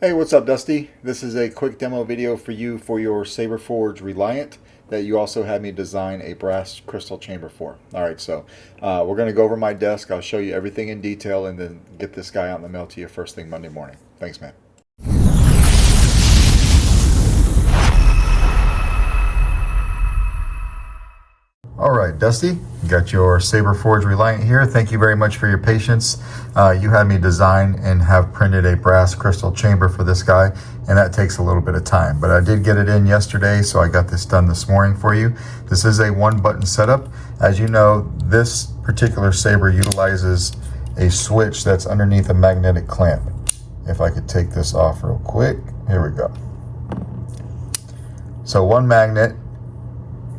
Hey, what's up, Dusty? This is a quick demo video for you for your Saberforge Reliant that you also had me design a brass crystal chamber for. Alright, so we're going to go over my desk. I'll show you everything in detail and then get this guy out in the mail to you first thing Monday morning. Thanks, man. Alright, Dusty, got your Saberforge Reliant here. Thank you very much for your patience. You had me design and have printed a brass crystal chamber for this guy, and that takes a little bit of time. But I did get it in yesterday, so I got this done this morning for you. This is a one-button setup. As you know, this particular saber utilizes a switch that's underneath a magnetic clamp. If I could take this off real quick. Here we go. So one magnet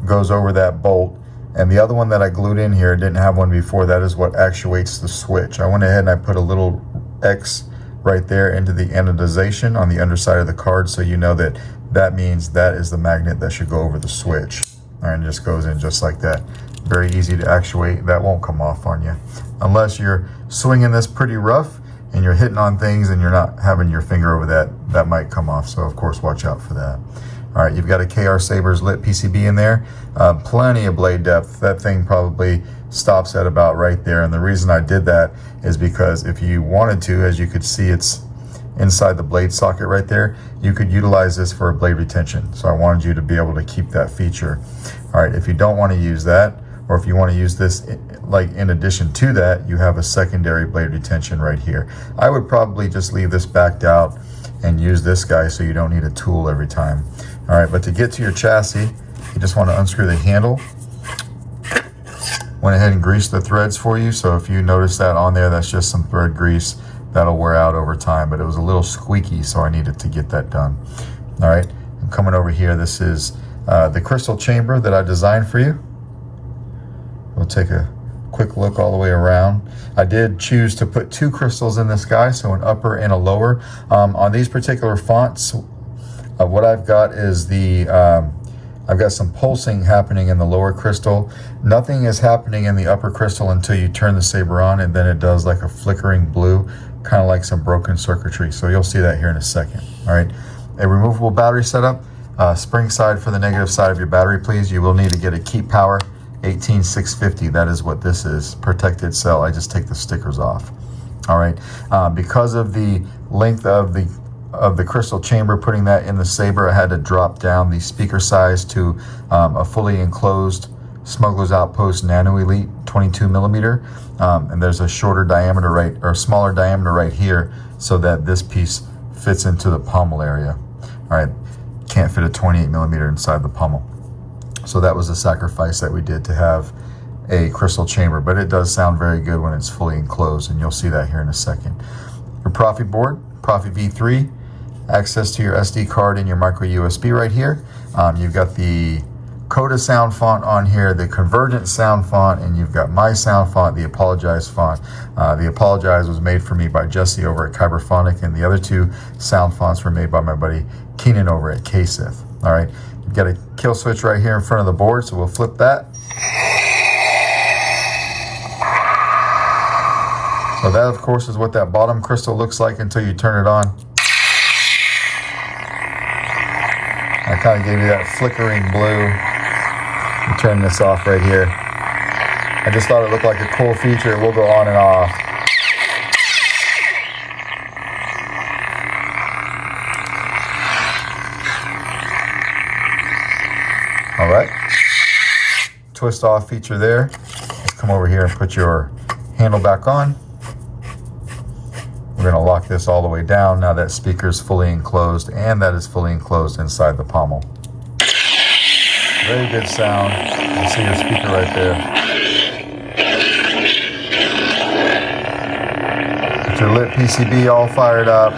goes over that bolt, and the other one that I glued in here, didn't have one before. That is what actuates the switch. I went ahead and I put a little X right there into the anodization on the underside of the card, so you know that that means that is the magnet that should go over the switch. All right, and it just goes in just like that. Very easy to actuate. That won't come off on you unless you're swinging this pretty rough and you're hitting on things and you're not having your finger over that. That might come off, so of course watch out for that. All right, you've got a KR Sabers lit PCB in there. Plenty of blade depth. That thing probably stops at about right there. And the reason I did that is because if you wanted to, as you could see, it's inside the blade socket right there. You could utilize this for a blade retention. So I wanted you to be able to keep that feature. All right, if you don't want to use that, or if you want to use this like in addition to that, you have a secondary blade retention right here. I would probably just leave this backed out and use this guy so you don't need a tool every time. All right, but to get to your chassis, you just want to unscrew the handle. Went ahead and greased the threads for you. So if you notice that on there, that's just some thread grease. That'll wear out over time, but it was a little squeaky, so I needed to get that done. All right, I'm coming over here. This is the crystal chamber that I designed for you. We'll take a quick look all the way around. I did choose to put two crystals in this guy, so an upper and a lower. On these particular fonts, what I've got is I've got some pulsing happening in the lower crystal. Nothing is happening in the upper crystal until you turn the saber on, and then it does like a flickering blue, kind of like some broken circuitry. So you'll see that here in a second. All right, a removable battery setup. Spring side for the negative side of your battery, please. You will need to get a Keep Power 18650. That is what this is. Protected cell. I just take the stickers off. All right, because of the length of the crystal chamber, putting that in the saber, I had to drop down the speaker size to a fully enclosed Smuggler's Outpost Nano Elite 22 millimeter, and there's a shorter diameter smaller diameter right here, so that this piece fits into the pommel area. All right, can't fit a 28 millimeter inside the pommel. So that was a sacrifice that we did to have a crystal chamber, but it does sound very good when it's fully enclosed, and you'll see that here in a second. Your Proffie board, Proffie V3, access to your SD card and your micro USB right here. You've got the Coda sound font on here, the Convergent sound font, and you've got my sound font, the Apologize font. The Apologize was made for me by Jesse over at Kyberphonic, and the other two sound fonts were made by my buddy Keenan over at KSith. All right, you've got a kill switch right here in front of the board, so we'll flip that. So that, of course, is what that bottom crystal looks like until you turn it on. I kind of gave you that flickering blue. I'll turn this off right here. I just thought it looked like a cool feature. It will go on and off. All right. Twist off feature there. Let's come over here and put your handle back on. We're going to lock this all the way down. Now that speaker is fully enclosed, and that is fully enclosed inside the pommel. Very good sound. You see your speaker right there. Get your lit PCB all fired up.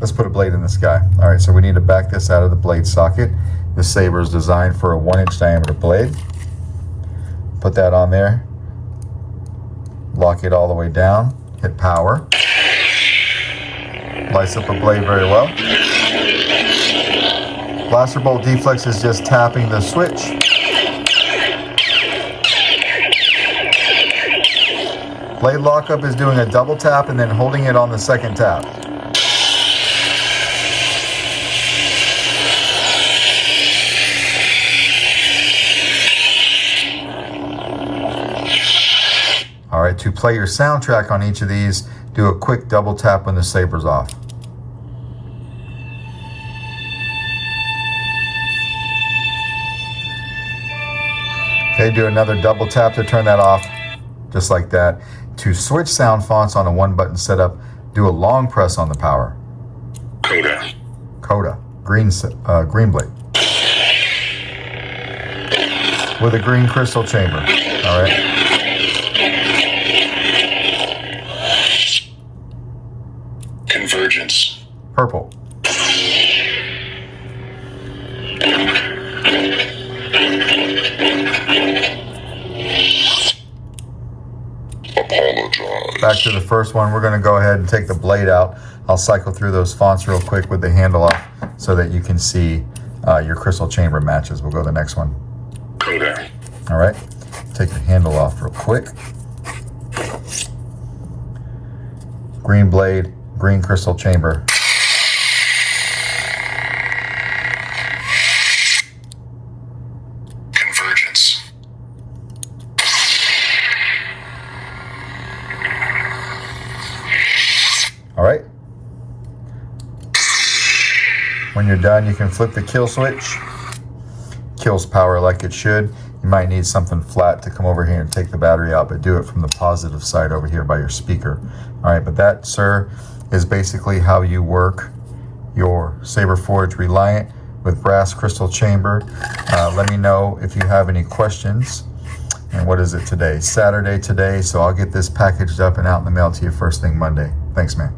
Let's put a blade in this guy. All right, so we need to back this out of the blade socket. This saber is designed for a 1-inch diameter blade. Put that on there. Lock it all the way down, hit power. Lights up the blade very well. Blaster bolt deflex is just tapping the switch. Blade lockup is doing a double tap and then holding it on the second tap. All right, to play your soundtrack on each of these, do a quick double tap when the saber's off. Okay, do another double tap to turn that off, just like that. To switch sound fonts on a one-button setup, do a long press on the power. Coda. Coda, green blade. With a green crystal chamber, all right? Convergence. Purple. Apologize. Back to the first one, we're gonna go ahead and take the blade out. I'll cycle through those fonts real quick with the handle off so that you can see your crystal chamber matches. We'll go to the next one. Coda. All right, take the handle off real quick. Green blade, green crystal chamber. Convergence. All right. When you're done, you can flip the kill switch. Kills power like it should. You might need something flat to come over here and take the battery out, but do it from the positive side over here by your speaker. All right, but that, sir, is basically how you work your Saberforge Reliant with brass crystal chamber. Let me know if you have any questions. And what is it today? Saturday today, so I'll get this packaged up and out in the mail to you first thing Monday. Thanks, man.